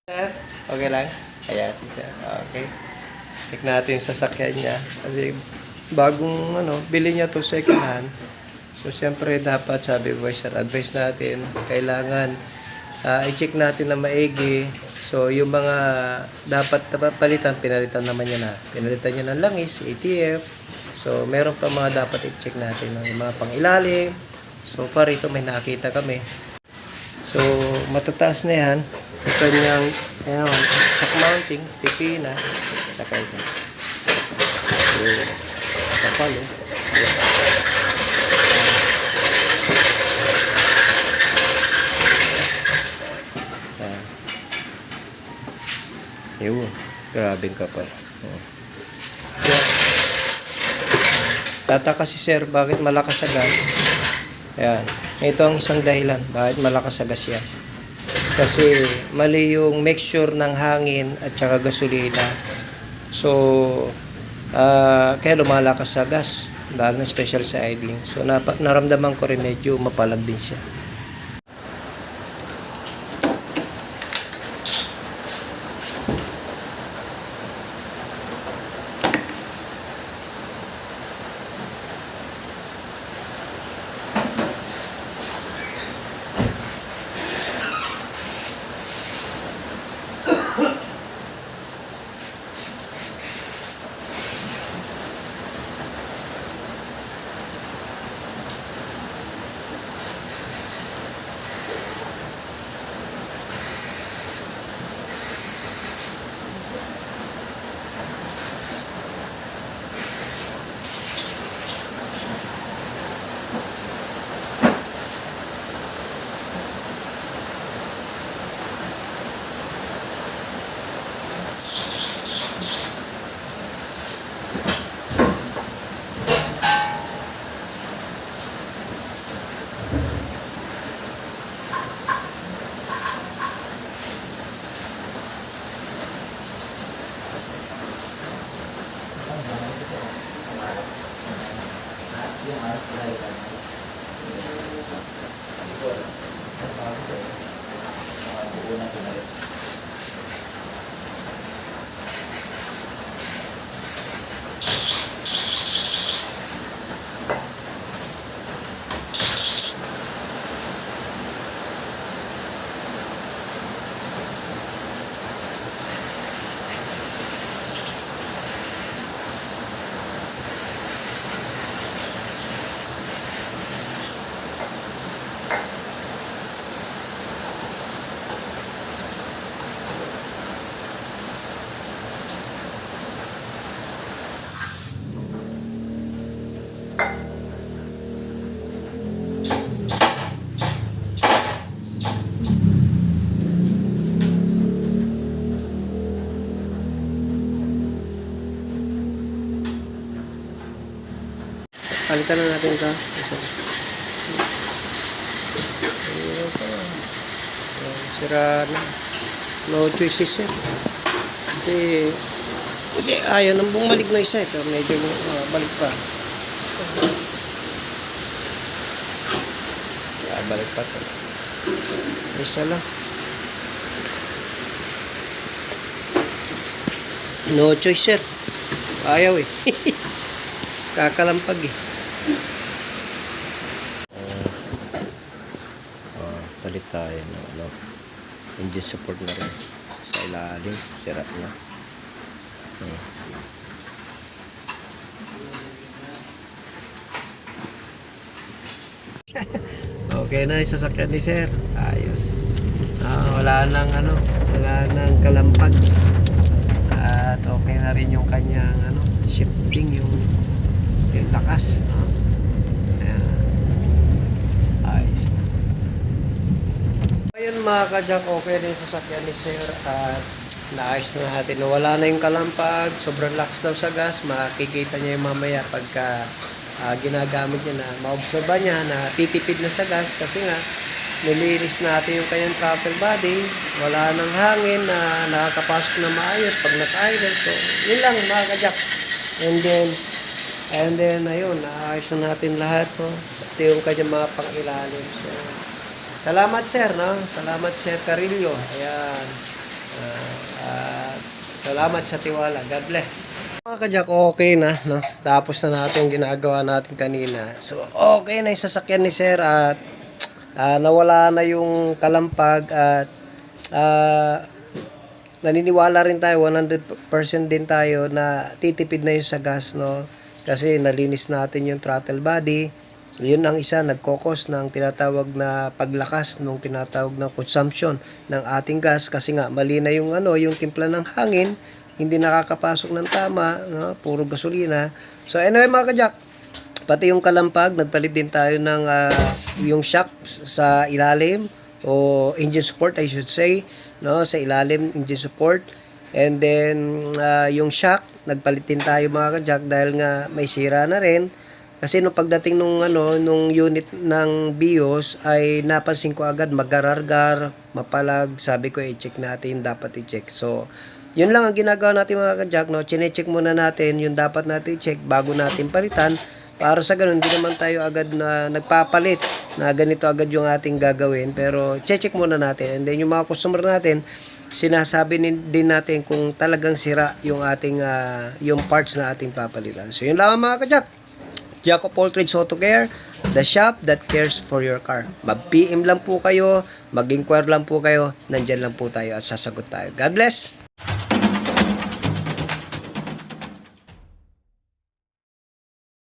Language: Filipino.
Sir, okay lang? Ayan si Sir. Okay. Check natin yung sasakyan niya. Kasi bagong bili niya to second hand. So, siyempre dapat sabi ko sir, advice natin, kailangan i-check natin na maigi. So, yung mga dapat palitan, pinalitan naman niya na. Pinalitan niya ng langis, ATF. So, meron pa mga dapat i-check natin. Yung mga pang-ilalim. So, far ito may nakita kami. So, matataas na yan. Yung kanyang shock mounting, pipina. Saka ito. So, kapal eh. Yun. Grabing kapal. Tataka si sir, bakit malakas sa gas? Ayan. Ito ang isang dahilan, bakit malakas sa gas yan. Kasi mali yung mixture ng hangin at saka gasolina. So, kaya lumalakas sa gas, lalo na special sa idling. So, naramdaman ko rin medyo mapalag din siya. Palitan na natin ito. Sira na. No choices yan. Kasi ayaw nang bumalik na isa ito. Medyo balik pa. Balik pa ito. Isa lang. No choice sir. Ayaw eh. Kakalampag eh. Palit tayo ng engine support na rin sa ilalim, sira na. Okay na yung sasakyan ni sir, ayos. Wala nang kalampag at okay na rin yung kanyang shifting, yung lakas. Ayos na. Ayun mga kajak, okay din sa sasakyan ni sir at naayos na natin. Wala na yung kalampag, sobrang lakas daw sa gas. Makikita niya yung mamaya pagka ginagamit niya na maobserba niya na titipid na sa gas kasi nga nilinis natin yung kanyang throttle body. Wala nang hangin na nakakapasok na maayos pag naka-idle. So, yun lang mga kajak. And then ayun, naayos na natin lahat. Pati yung kanyang mga pang-ilalim. So, salamat sir, no? Salamat sir Carillo. Ayan. At salamat sa tiwala. God bless. Mga kajak, okay na, no? Tapos na natin yung ginagawa natin kanina. So, okay na yung sasakyan ni Sir at nawala na yung kalampag at naniniwala rin tayo, 100% din tayo na titipid na yung sa gas, no? Kasi nalinis natin yung throttle body. Yun ang isa, nagkokos ng tinatawag na paglakas, nung tinatawag na consumption ng ating gas. Kasi nga, mali na yung, yung timpla ng hangin, hindi nakakapasok ng tama, no? Puro gasolina. So anyway mga kajak, pati yung kalampag, nagpalit din tayo ng yung shock sa ilalim, o engine support I should say, no, sa ilalim engine support. And then yung shock nagpalit din tayo mga kajak dahil nga may sira na rin. Kasi nung pagdating nung nung unit ng BIOS ay napansin ko agad magarargar, mapalag. Sabi ko i-check natin, dapat i-check. So yun lang ang ginagawa natin mga kajak, no. Chine-check muna natin yung dapat natin i-check bago natin palitan. Para sa ganun, hindi naman tayo agad na nagpapalit na ganito agad yung ating gagawin. Pero check muna natin. And then yung mga customer natin, sinasabi din natin kung talagang sira yung ating yung parts na ating papalitan. So yun lang mga kajak. Jack of all trades auto care, the shop that cares for your car. Mag-PM lang po kayo, mag-inquire lang po kayo, nandyan lang po tayo at sasagot tayo. God bless!